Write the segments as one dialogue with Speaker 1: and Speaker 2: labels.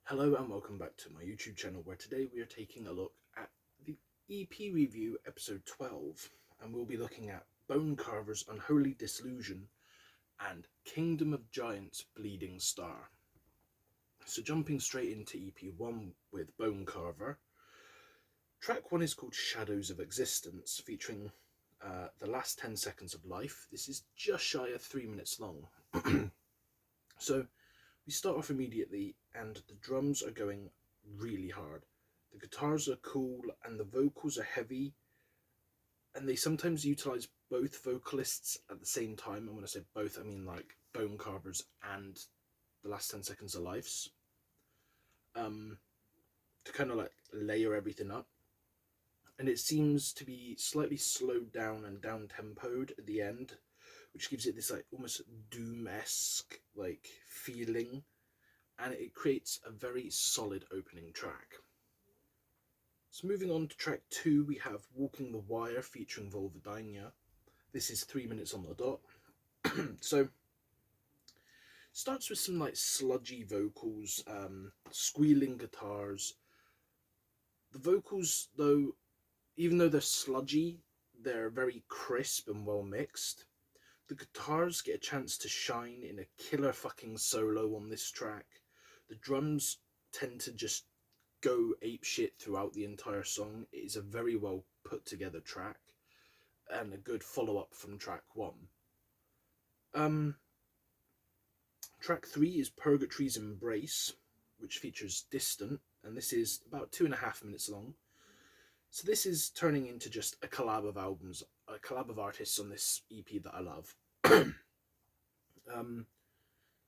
Speaker 1: Hello and welcome back to my YouTube channel, where today we are taking a look at the EP review episode 12, and we'll be looking at Bonecarver's Unholy Disillusion and Kingdom of Giants Bleeding Star. So jumping straight into EP 1 with Bonecarver, track 1 is called Shadows of Existence, featuring the last 10 seconds of life. This is just shy of 3 minutes long. So we start off immediately and the drums are going really hard. The guitars are cool and the vocals are heavy, and they sometimes utilize both vocalists at the same time. And when I say both, I mean like Bonecarver's and the last 10 seconds of life's, to kind of like layer everything up. And it seems to be slightly slowed down and down tempoed at the end, which gives it this like almost doom-esque like feeling, and it creates a very solid opening track. So moving on to track 2, we have Walking the Wire featuring Volvodina. This is 3 minutes on the dot. So starts with some like sludgy vocals, squealing guitars. The vocals, though, even though they're sludgy, they're very crisp and well mixed. The guitars get a chance to shine in a killer fucking solo on this track. The drums tend to just go apeshit throughout the entire song. It is a very well put together track and a good follow up from track 1. Track 3 is Purgatory's Embrace, which features Distant, and this is about 2.5 minutes long. So this is turning into just a collab of albums, a collab of artists on this EP that I love.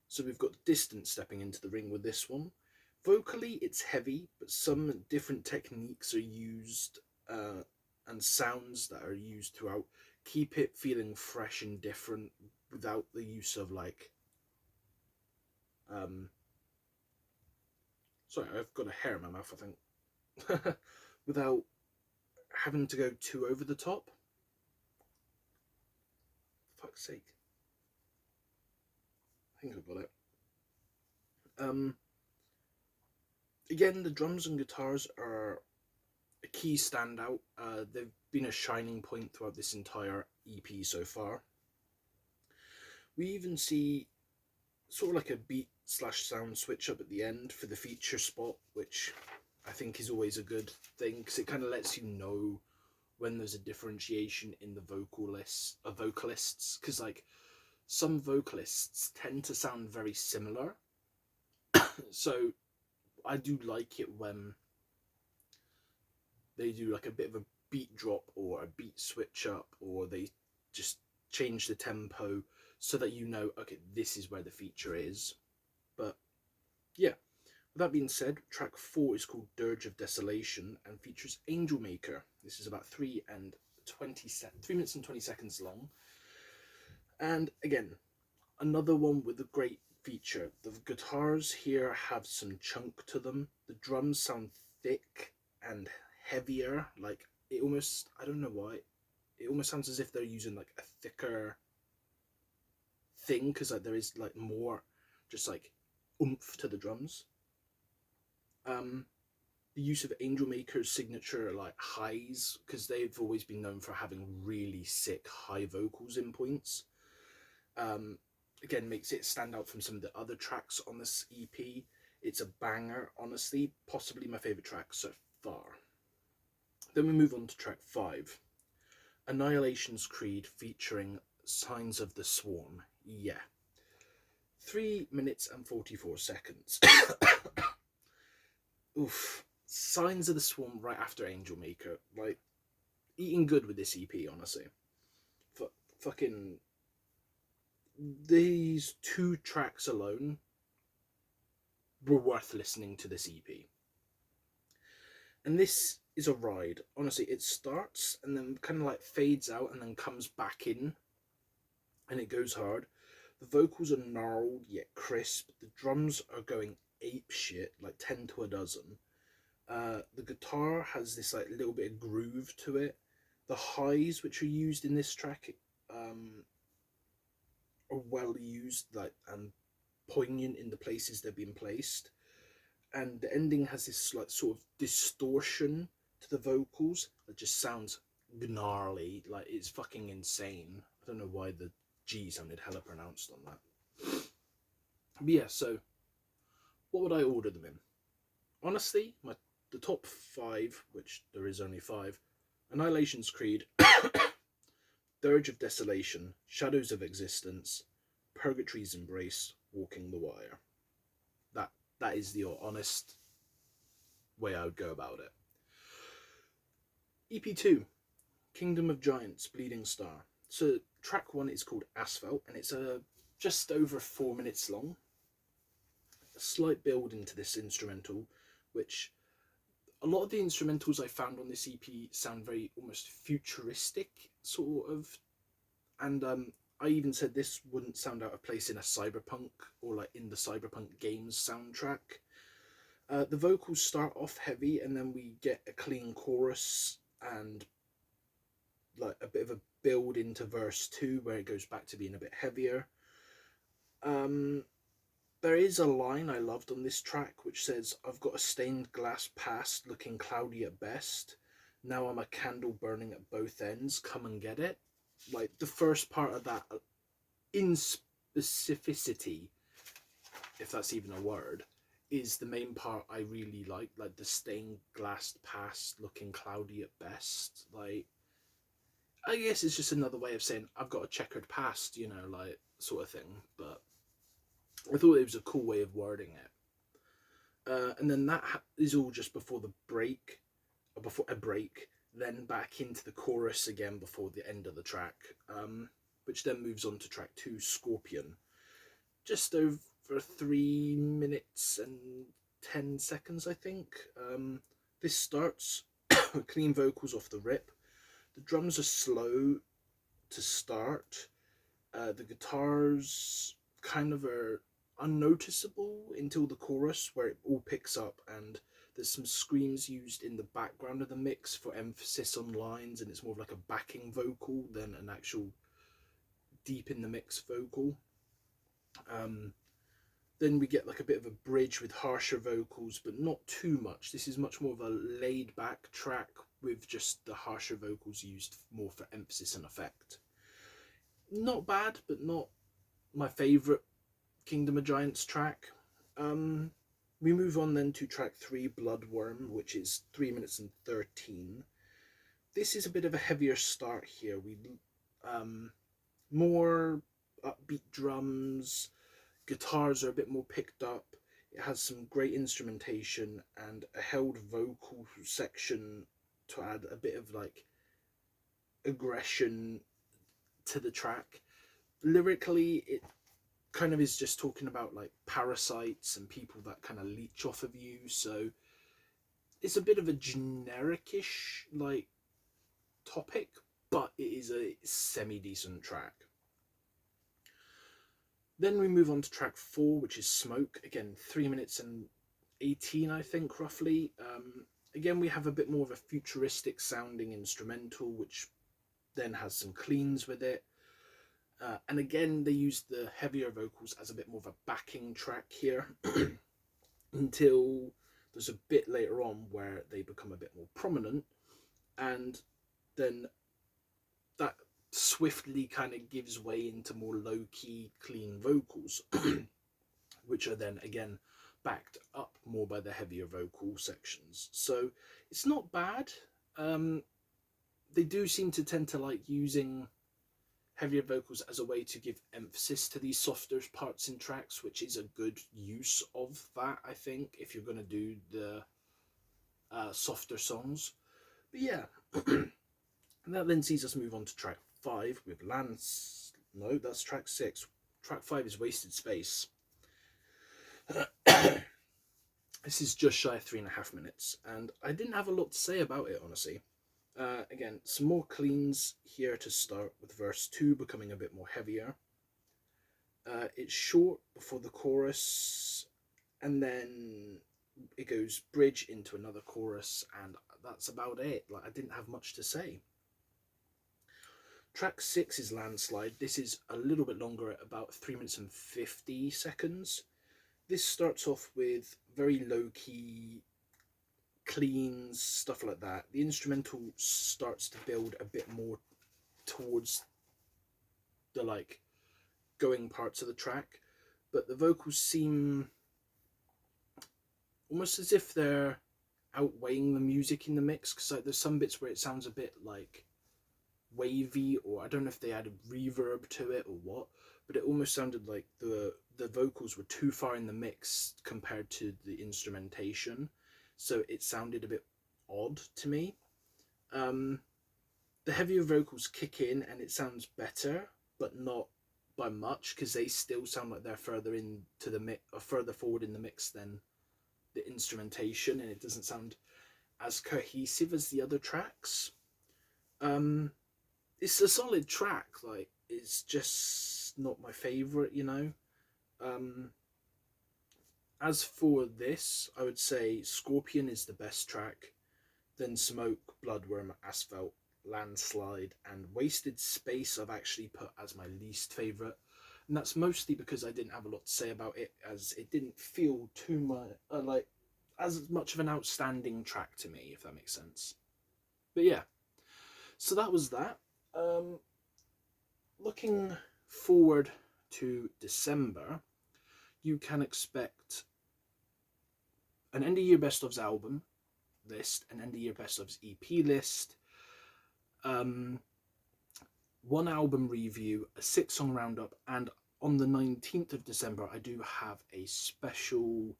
Speaker 1: So we've got Distant stepping into the ring with this one. Vocally, it's heavy, but some different techniques are used and sounds that are used throughout keep it feeling fresh and different without the use of like... sorry, I've got a hair in my mouth, I think. Without having to go too over the top. Fuck's sake. I think I've got it. Again, the drums and guitars are a key standout. They've been a shining point throughout this entire EP so far. We even see sort of like a beat slash sound switch up at the end for the feature spot, which I think is always a good thing, because it kind of lets you know when there's a differentiation in the vocalists, because like some vocalists tend to sound very similar. So I do like it when they do like a bit of a beat drop or a beat switch up, or they just change the tempo so that you know, okay, this is where the feature is. But yeah, with that being said, track 4 is called Dirge of Desolation and features Angel Maker. This is about 3 minutes and 20 seconds long. And again, another one with a great feature. The guitars here have some chunk to them. The drums sound thick and heavier. Like, it almost, I don't know why, it almost sounds as if they're using like a thicker thing, because like there is like more just like oomph to the drums. The use of Angel Maker's signature like highs, because they've always been known for having really sick high vocals in points, again makes it stand out from some of the other tracks on this EP. It's a banger, honestly, possibly my favourite track so far. Then we move on to track 5, Annihilation's Creed featuring Signs of the Swarm. Yeah, 3 minutes and 44 seconds. Oof. Signs of the Swarm right after Angel Maker. Like, eating good with this EP, honestly. Fucking... These 2 tracks alone were worth listening to this EP. And this is a ride. Honestly, it starts and then kind of like fades out and then comes back in. And it goes hard. The vocals are gnarled yet crisp. The drums are going ape shit, like 10 to a dozen. The guitar has this like little bit of groove to it. The highs which are used in this track are well used, like, and poignant in the places they've been placed. and the ending has this like sort of distortion to the vocals that just sounds gnarly, like it's fucking insane. I don't know why the G sounded hella pronounced on that. But yeah, so what would I order them in? Honestly, the top five, which there is only five: Annihilation's Creed, Dirge of Desolation, Shadows of Existence, Purgatory's Embrace, Walking the Wire. That is the honest way I would go about it. EP2, Kingdom of Giants, Bleeding Star. So track 1 is called Asphalt, and it's just over 4 minutes long. A slight build into this instrumental, which a lot of the instrumentals I found on this EP sound very almost futuristic, sort of. And I even said this wouldn't sound out of place in a cyberpunk or like in the cyberpunk games soundtrack. The vocals start off heavy, and then we get a clean chorus and like a bit of a build into verse 2 where it goes back to being a bit heavier. There is a line I loved on this track which says, "I've got a stained glass past looking cloudy at best. Now I'm a candle burning at both ends. Come and get it." Like the first part of that, in specificity, if that's even a word, is the main part I really like the stained glass past looking cloudy at best. Like, I guess it's just another way of saying I've got a checkered past, you know, like sort of thing. But I thought it was a cool way of wording it. And then that is all just before the break, or before a break, then back into the chorus again before the end of the track, which then moves on to track 2, Scorpion. Just over 3 minutes and 10 seconds, I think. This starts clean vocals off the rip. The drums are slow to start. The guitars kind of are unnoticeable until the chorus, where it all picks up, and there's some screams used in the background of the mix for emphasis on lines, and it's more of like a backing vocal than an actual deep in the mix vocal. Then we get like a bit of a bridge with harsher vocals, but not too much. This is much more of a laid back track with just the harsher vocals used more for emphasis and effect. Not bad, but not my favourite Kingdom of Giants track. We move on then to track 3, Bloodworm, which is 3 minutes and 13. This is a bit of a heavier start here. We more upbeat drums, guitars are a bit more picked up. It has some great instrumentation and a held vocal section to add a bit of like aggression to the track. Lyrically, it kind of is just talking about like parasites and people that kind of leech off of you, so it's a bit of a generic-ish like topic, but it is a semi-decent track. Then we move on to track 4, which is Smoke. Again, 3 minutes and 18, I think, roughly. Again, we have a bit more of a futuristic sounding instrumental, which then has some cleans with it. And again, they use the heavier vocals as a bit more of a backing track here until there's a bit later on where they become a bit more prominent, and then that swiftly kind of gives way into more low-key, clean vocals, which are then again backed up more by the heavier vocal sections. So it's not bad. They do seem to tend to like using heavier vocals as a way to give emphasis to these softer parts in tracks, which is a good use of that, I think, if you're going to do the softer songs. But yeah, that then sees us move on to track 5 with Lance. No, that's track 6. Track 5 is Wasted Space. This is just shy of 3.5 minutes, and I didn't have a lot to say about it, honestly. Again, some more cleans here to start, with verse 2 becoming a bit more heavier. It's short before the chorus, and then it goes bridge into another chorus, and that's about it. Like, I didn't have much to say. Track 6 is Landslide. This is a little bit longer, at about 3 minutes and 50 seconds. this starts off with very low-key cleans, stuff like that. The instrumental starts to build a bit more towards the like going parts of the track, but the vocals seem almost as if they're outweighing the music in the mix, because like there's some bits where it sounds a bit like wavy, or I don't know if they added reverb to it or what, but it almost sounded like the vocals were too far in the mix compared to the instrumentation, so it sounded a bit odd to me. The heavier vocals kick in and it sounds better, but not by much, because they still sound like they're further into the mix or further forward in the mix than the instrumentation, and it doesn't sound as cohesive as the other tracks. It's a solid track, like it's just not my favorite, you know. As for this, I would say Scorpion is the best track, then Smoke, Bloodworm, Asphalt, Landslide, and Wasted Space I've actually put as my least favourite, and that's mostly because I didn't have a lot to say about it, as it didn't feel too much like as much of an outstanding track to me, if that makes sense. But yeah, so that was that. Looking forward to December, you can expect an end of year best ofs album list, an end of year best ofs EP list, one album review, a 6-song roundup, and on the 19th of December I do have a special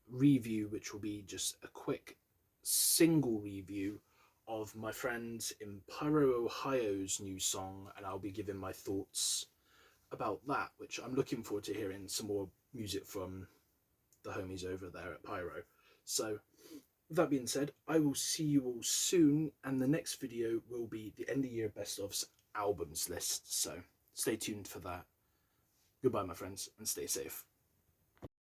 Speaker 1: review, which will be just a quick single review of my friends in Pyro, Ohio's new song, and I'll be giving my thoughts about that, which I'm looking forward to hearing some more music from the homies over there at Pyro. So with that being said, I will see you all soon, and the next video will be the end of year best ofs albums list, so stay tuned for that. Goodbye my friends, and stay safe.